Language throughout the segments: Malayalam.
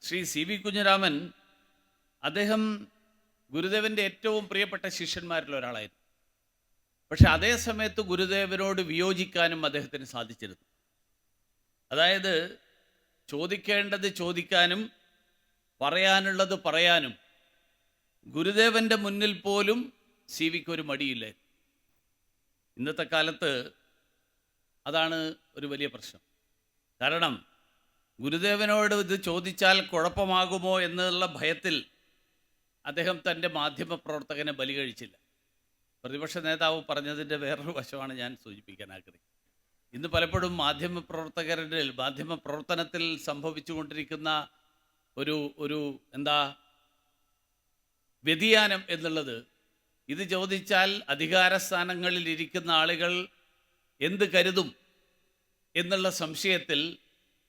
ശ്രീ സി വി കുഞ്ഞിരാമൻ അദ്ദേഹം ഗുരുദേവൻ്റെ ഏറ്റവും പ്രിയപ്പെട്ട ശിഷ്യന്മാരിൽ ഒരാളായിരുന്നു. പക്ഷെ അതേ സമയത്ത് ഗുരുദേവനോട് വിയോജിക്കാനും അദ്ദേഹത്തിന് സാധിച്ചിരുന്നു. അതായത് ചോദിക്കേണ്ടത് ചോദിക്കാനും പറയാനുള്ളത് പറയാനും ഗുരുദേവൻ്റെ മുന്നിൽ പോലും സി വിക്ക് ഒരു മടിയില്ലായിരുന്നു. ഇന്നത്തെ കാലത്ത് അതാണ് ഒരു വലിയ പ്രശ്നം. കാരണം ഗുരുദേവനോട് ഇത് ചോദിച്ചാൽ കുഴപ്പമാകുമോ എന്നുള്ള ഭയത്തിൽ അദ്ദേഹം തൻ്റെ മാധ്യമപ്രവർത്തകനെ ബലി കഴിച്ചില്ല. പ്രതിപക്ഷ നേതാവ് പറഞ്ഞതിൻ്റെ വേറൊരു വശമാണ് ഞാൻ സൂചിപ്പിക്കാൻ ആഗ്രഹിക്കുന്നത്. ഇന്ന് പലപ്പോഴും മാധ്യമപ്രവർത്തനത്തിൽ സംഭവിച്ചുകൊണ്ടിരിക്കുന്ന ഒരു വ്യതിയാനം എന്നുള്ളത്, ഇത് ചോദിച്ചാൽ അധികാരസ്ഥാനങ്ങളിൽ ഇരിക്കുന്ന ആളുകൾ എന്ത് കരുതും എന്നുള്ള സംശയത്തിൽ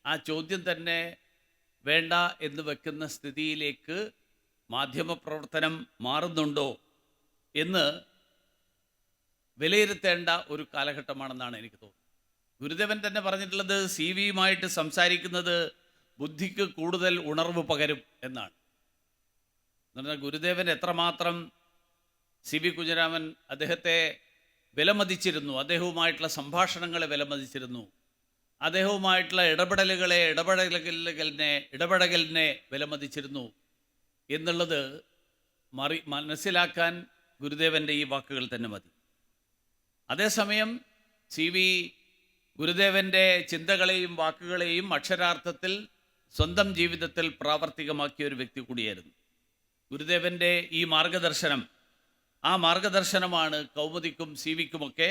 ആ ചോദ്യം തന്നെ വേണ്ട എന്ന് വെക്കുന്ന സ്ഥിതിയിലേക്ക് മാധ്യമപ്രവർത്തനം മാറുന്നുണ്ടോ എന്ന് വിലയിരുത്തേണ്ട ഒരു കാലഘട്ടമാണെന്നാണ് എനിക്ക് തോന്നുന്നത്. ഗുരുദേവൻ തന്നെ പറഞ്ഞിട്ടുള്ളത് സി വിയുമായിട്ട് സംസാരിക്കുന്നത് ബുദ്ധിക്ക് കൂടുതൽ ഉണർവ് പകരും എന്നാണ്. എന്ന് പറഞ്ഞാൽ ഗുരുദേവൻ എത്രമാത്രം സി വി കുഞ്ഞിരാമൻ അദ്ദേഹത്തെ വിലമതിച്ചിരുന്നു, അദ്ദേഹവുമായിട്ടുള്ള സംഭാഷണങ്ങളെ വിലമതിച്ചിരുന്നു, അദ്ദേഹവുമായിട്ടുള്ള ഇടപെടലിനെ വിലമതിച്ചിരുന്നു എന്നുള്ളത് മനസ്സിലാക്കാൻ ഗുരുദേവൻ്റെ ഈ വാക്കുകൾ തന്നെ മതി. അതേസമയം സി വി ഗുരുദേവൻ്റെ ചിന്തകളെയും വാക്കുകളെയും അക്ഷരാർത്ഥത്തിൽ സ്വന്തം ജീവിതത്തിൽ പ്രാവർത്തികമാക്കിയ ഒരു വ്യക്തി കൂടിയായിരുന്നു. ഗുരുദേവൻ്റെ ഈ ആ മാർഗദർശനമാണ് കൗമുദിക്കും സി വിക്കുമൊക്കെ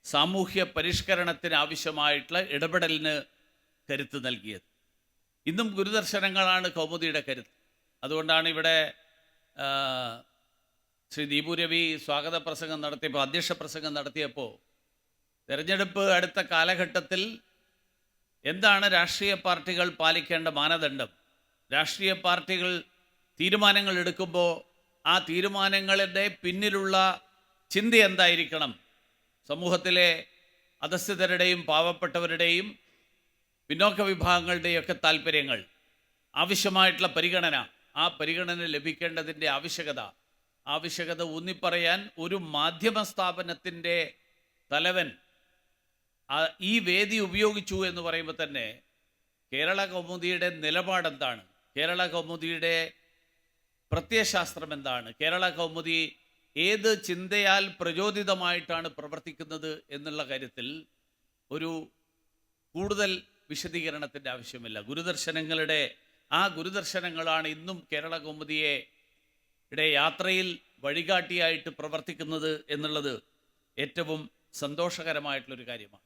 സാമൂഹ്യ പരിഷ്കരണത്തിന് ആവശ്യമായിട്ടുള്ള ഇടപെടലിന് കരുത്ത് നൽകിയത്. ഇന്നും ഗുരുദർശനങ്ങളാണ് കൗമുദിയുടെ കരുത്ത്. അതുകൊണ്ടാണ് ഇവിടെ ശ്രീ ദീപു രവി അധ്യക്ഷ പ്രസംഗം നടത്തിയപ്പോൾ തെരഞ്ഞെടുപ്പ് അടുത്ത കാലഘട്ടത്തിൽ എന്താണ് രാഷ്ട്രീയ പാർട്ടികൾ പാലിക്കേണ്ട മാനദണ്ഡം, രാഷ്ട്രീയ പാർട്ടികൾ തീരുമാനങ്ങൾ എടുക്കുമ്പോൾ ആ തീരുമാനങ്ങളുടെ പിന്നിലുള്ള ചിന്ത എന്തായിരിക്കണം, സമൂഹത്തിലെ അധസ്ഥിതരുടെയും പാവപ്പെട്ടവരുടെയും പിന്നോക്ക വിഭാഗങ്ങളുടെയൊക്കെ താല്പര്യങ്ങൾ, ആവശ്യമായിട്ടുള്ള ആ പരിഗണന ലഭിക്കേണ്ടതിൻ്റെ ആവശ്യകത ഊന്നിപ്പറയാൻ ഒരു മാധ്യമ സ്ഥാപനത്തിൻ്റെ തലവൻ ഈ വേദി ഉപയോഗിച്ചു എന്ന് പറയുമ്പോൾ തന്നെ കേരള കൗമുദിയുടെ നിലപാടെന്താണ്, കേരള കൗമുദിയുടെ പ്രത്യയശാസ്ത്രം എന്താണ്, കേരള കൗമുദി ഏത് ചിന്തയാൽ പ്രചോദിതമായിട്ടാണ് പ്രവർത്തിക്കുന്നത് എന്നുള്ള കാര്യത്തിൽ ഒരു കൂടുതൽ വിശദീകരണത്തിൻ്റെ ആവശ്യമില്ല. ഗുരുദർശനങ്ങളാണ് ഇന്നും കേരള കൗമുദിയുടെ യാത്രയിൽ വഴികാട്ടിയായിട്ട് പ്രവർത്തിക്കുന്നത് എന്നുള്ളത് ഏറ്റവും സന്തോഷകരമായിട്ടുള്ളൊരു കാര്യമാണ്.